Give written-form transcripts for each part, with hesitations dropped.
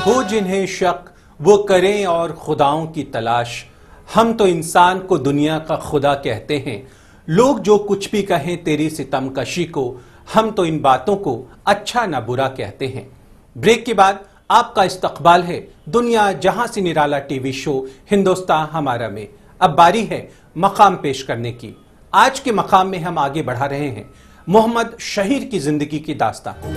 हो जिन्हें शक वो करें और खुदाओं की तलाश, हम तो इंसान को दुनिया का खुदा कहते हैं। लोग जो कुछ भी कहें तेरी सितमकशी को, हम तो इन बातों को अच्छा ना बुरा कहते हैं। ब्रेक के बाद आपका इस्तकबाल है दुनिया जहां से निराला टीवी शो हिंदुस्तान हमारा में। अब बारी है मकाम पेश करने की। आज के मकाम में हम आगे बढ़ा रहे हैं मोहम्मद शहीर की जिंदगी की दास्तां को।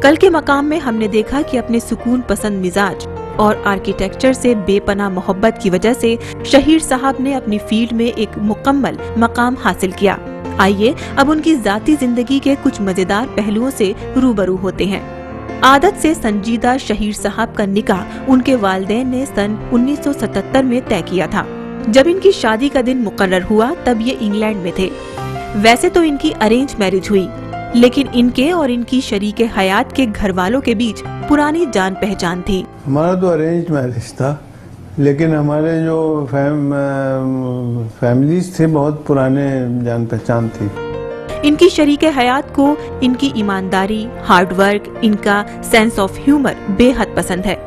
कल के मकाम में हमने देखा कि अपने सुकून पसंद मिजाज और आर्किटेक्चर से बेपनाह मोहब्बत की वजह से शहीर साहब ने अपनी फील्ड में एक मुकम्मल मकाम हासिल किया। आइए अब उनकी जाती जिंदगी के कुछ मजेदार पहलुओं से रूबरू होते हैं। आदत से संजीदा शहीर साहब का निकाह उनके वालिदैन ने सन 1977 में तय किया था। जब इनकी शादी का दिन मुकर्रर हुआ तब ये इंग्लैंड में थे। वैसे तो इनकी अरेंज मैरिज हुई, लेकिन इनके और इनकी शरीके हयात के घर वालों के बीच पुरानी जान पहचान थी। हमारा तो अरेंज मैरिज था, लेकिन हमारे जो फैमिलीज थे बहुत पुराने जान पहचान थी। इनकी शरीके हयात को इनकी ईमानदारी, हार्डवर्क, इनका सेंस ऑफ ह्यूमर बेहद पसंद है।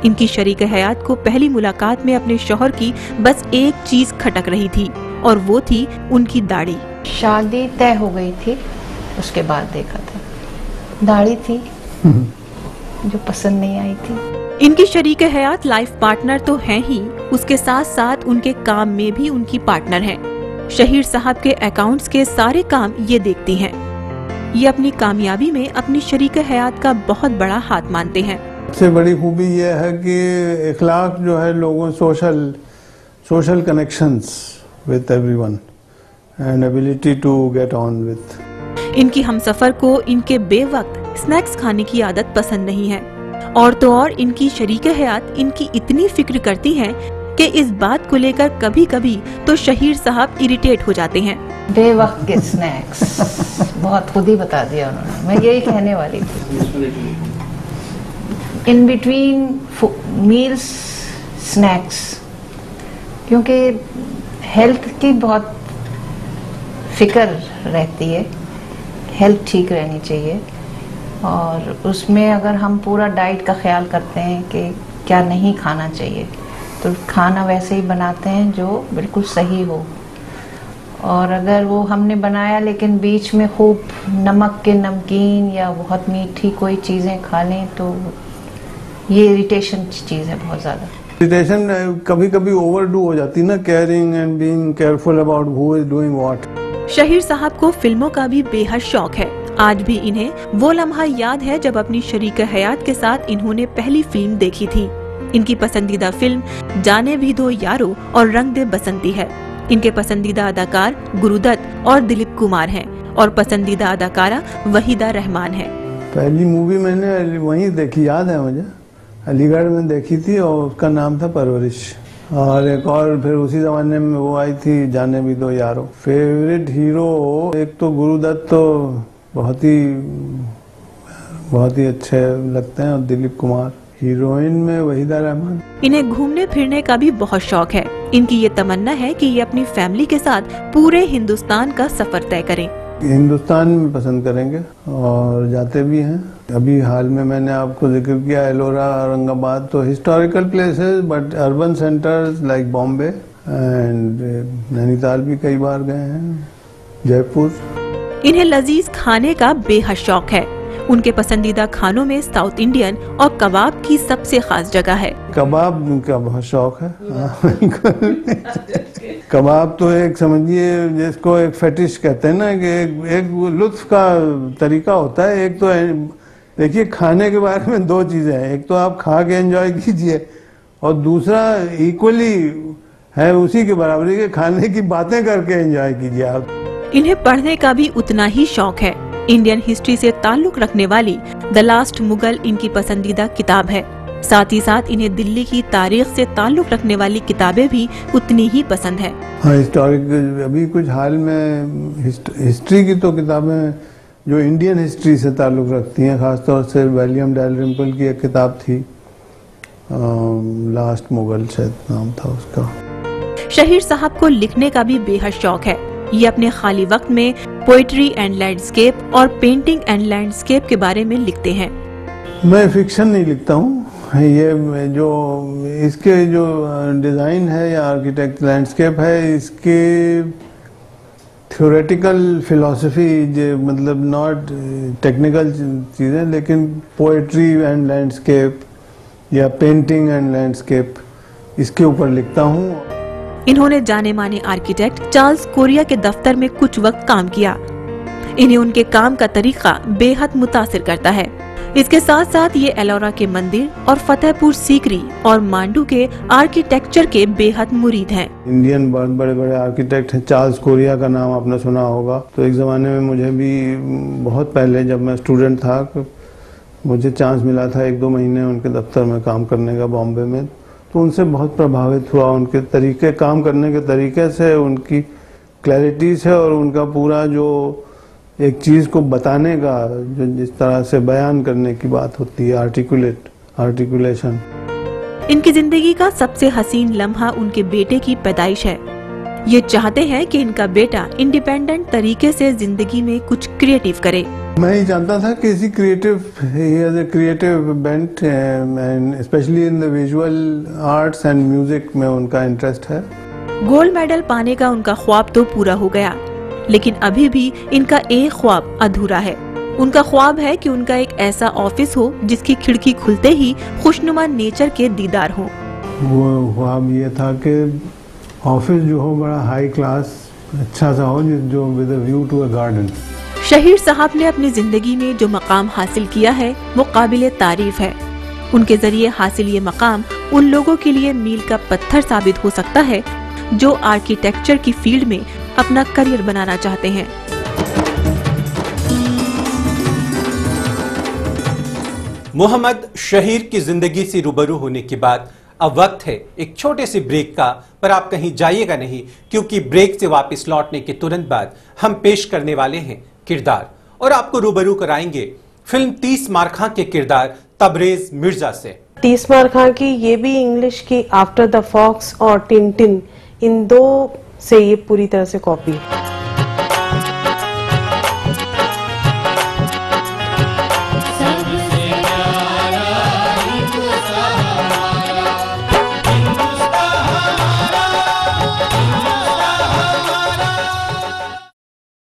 इनकी शरीके हयात को पहली मुलाकात में अपने शौहर की बस एक चीज खटक रही थी और वो थी उनकी दाढ़ी। शादी तय हो गई थी, उसके बाद देखा था दाढ़ी थी जो पसंद नहीं आई थी। इनकी शरीके हयात लाइफ पार्टनर तो हैं ही, उसके साथ साथ उनके काम में भी उनकी पार्टनर हैं। शहीर साहब के अकाउंट्स के सारे काम ये देखती हैं। ये अपनी कामयाबी में अपनी शरीके हयात का बहुत बड़ा हाथ मानते हैं। सबसे बड़ी खूबी यह है कि इखलाक जो है लोगों social connections with everyone and ability to get on with. इनकी हमसफर को इनके बेवक्त स्नैक्स खाने की आदत पसंद नहीं है, और तो और इनकी शरीके हयात इनकी इतनी फिक्र करती हैं कि इस बात को लेकर कभी कभी तो शहीर साहब इरिटेट हो जाते हैं। बेवक्त के स्नैक्स बहुत खुद ही बता दिया उन्होंने, मैं यही कहने वाली थी। इन बिटवीन मील्स स्नैक्स, क्योंकि हेल्थ की बहुत फिक्र रहती है, हेल्थ ठीक रहनी चाहिए, और उसमें अगर हम पूरा डाइट का ख्याल करते हैं कि क्या नहीं खाना चाहिए, तो खाना वैसे ही बनाते हैं जो बिल्कुल सही हो। और अगर वो हमने बनाया लेकिन बीच में खूब नमक के नमकीन या बहुत मीठी कोई चीज़ें खा लें तो ये इरिटेशन चीज़ है बहुत ज़्यादा। इरिटेशन कभी कभी ओवरडू हो जाती है ना, caring and being careful about who is doing what. Shaheer साहब को फिल्मों का भी बेहद शौक है। आज भी इन्हें वो लम्हा याद है जब अपनी शरीके हयात के साथ इन्होंने पहली फिल्म देखी थी। इनकी पसंदीदा फिल्म जाने भी दो यारो और रंग दे बसंती है। इनके पसंदीदा अदाकार गुरुदत्त और दिलीप कुमार हैं और पसंदीदा अदाकारा वहीदा रहमान है। पहली मूवी मैंने वहीं देखी, याद है मुझे, अलीगढ़ में देखी थी और उसका नाम था परवरिश। और एक और फिर उसी जमाने में वो आई थी जाने भी दो यारो। फेवरेट हीरो एक तो गुरुदत्त तो बहुत ही अच्छे लगते हैं, और दिलीप कुमार। हीरोइन में वहीदा रहमान। इन्हें घूमने फिरने का भी बहुत शौक है। इनकी ये तमन्ना है कि ये अपनी फैमिली के साथ पूरे हिंदुस्तान का सफर तय करें। हिंदुस्तान में पसंद करेंगे और जाते भी हैं। अभी हाल में मैंने आपको जिक्र किया एलोरा, औरंगाबाद, तो historical places, but urban centres like Bombay and Nainital भी कई बार गए हैं, जयपुर। इन्हें लजीज खाने का बेहद शौक है। उनके पसंदीदा खानों में साउथ इंडियन और कबाब की सबसे खास जगह है। कबाब का बहुत शौक है। कबाब तो एक समझिए जिसको एक फेटिश कहते हैं ना, कि एक लुत्फ का तरीका होता है। एक तो देखिए खाने के बारे में दो चीजें हैं, एक तो आप खा के एंजॉय कीजिए, और दूसरा इक्वली है उसी के बराबरी के खाने की बातें करके एंजॉय कीजिए आप। इन्हें पढ़ने का भी उतना ही शौक है। इंडियन हिस्ट्री से ताल्लुक रखने वाली द लास्ट मुगल इनकी पसंदीदा किताब है। साथ ही साथ इन्हें दिल्ली की तारीख से ताल्लुक रखने वाली किताबें भी उतनी ही पसंद है। हाँ, हिस्टोरिक अभी कुछ हाल में हिस्ट्री की तो किताबें जो इंडियन हिस्ट्री से ताल्लुक रखती हैं, खासतौर से विलियम डैलरिम्पल की एक किताब थी, लास्ट मुगल शायद नाम था उसका। शहीर साहब को लिखने का भी बेहद शौक है। ये अपने खाली वक्त में पोएट्री एंड लैंडस्केप और पेंटिंग एंड लैंडस्केप के बारे में लिखते हैं। मैं फिक्शन नहीं लिखता हूँ। ये जो इसके जो डिज़ाइन है या आर्किटेक्ट लैंडस्केप है, इसके थ्योरेटिकल फिलॉसफी मतलब नॉट टेक्निकल चीज़ें, लेकिन पोएट्री एंड लैंडस्केप या पेंटिंग एंड लैंडस्केप इसके ऊपर लिखता हूँ। इन्होंने जाने माने आर्किटेक्ट चार्ल्स कोरिया के दफ्तर में कुछ वक्त काम किया। इन्हें उनके काम का तरीका बेहद मुतासिर करता है। इसके साथ साथ ये एलोरा के मंदिर और फतेहपुर सीकरी और मांडू के आर्किटेक्चर के बेहद मुरीद हैं। इंडियन बहुत बड़े बड़े आर्किटेक्ट हैं। चार्ल्स कोरिया का नाम आपने सुना होगा। तो एक ज़माने में मुझे भी बहुत पहले जब मैं स्टूडेंट था, मुझे चांस मिला था 1-2 महीने उनके दफ्तर में काम करने का बॉम्बे में। तो उनसे बहुत प्रभावित हुआ, उनके तरीके काम करने के तरीके से, उनकी क्लैरिटी से, और उनका पूरा जो एक चीज़ को बताने का जो जिस तरह से बयान करने की बात होती है, आर्टिकुलेशन। इनकी जिंदगी का सबसे हसीन लम्हा उनके बेटे की पैदाइश है। ये चाहते हैं कि इनका बेटा इंडिपेंडेंट तरीके से जिंदगी में कुछ क्रिएटिव करे। मैं ही जानता था कि इसी creative bent and specially in the visual arts and music में उनका इंटरेस्ट है। गोल्ड मेडल पाने का उनका ख्वाब तो पूरा हो गया, लेकिन अभी भी इनका एक ख्वाब अधूरा है। उनका ख्वाब है कि उनका एक ऐसा ऑफिस हो जिसकी खिड़की खुलते ही खुशनुमा नेचर के दीदार हो। वो ख्वाब ये था कि ऑफिस जो हो बड़ा हाई क्लास अच्छा सा हो, जो with a view to a garden. Shaheer साहब ने अपनी जिंदगी में जो मकाम हासिल किया है वो काबिले तारीफ है। उनके जरिए हासिल ये मकाम उन लोगों के लिए मील का पत्थर साबित हो सकता है जो आर्किटेक्चर की फील्ड में अपना करियर बनाना चाहते हैं। मोहम्मद शहीर की जिंदगी से रूबरू होने के बाद अब वक्त है एक छोटे से ब्रेक का, पर आप कहीं जाइएगा नहीं, क्योंकि ब्रेक से वापस लौटने के तुरंत बाद हम पेश करने वाले हैं किरदार, और आपको रूबरू कराएंगे फिल्म 30 मार खां के किरदार तबरेज मिर्जा से। 30 मार खां की ये भी इंग्लिश की आफ्टर द फॉक्स और टिंटिन, इन दो से ये पूरी तरह से कॉपी है।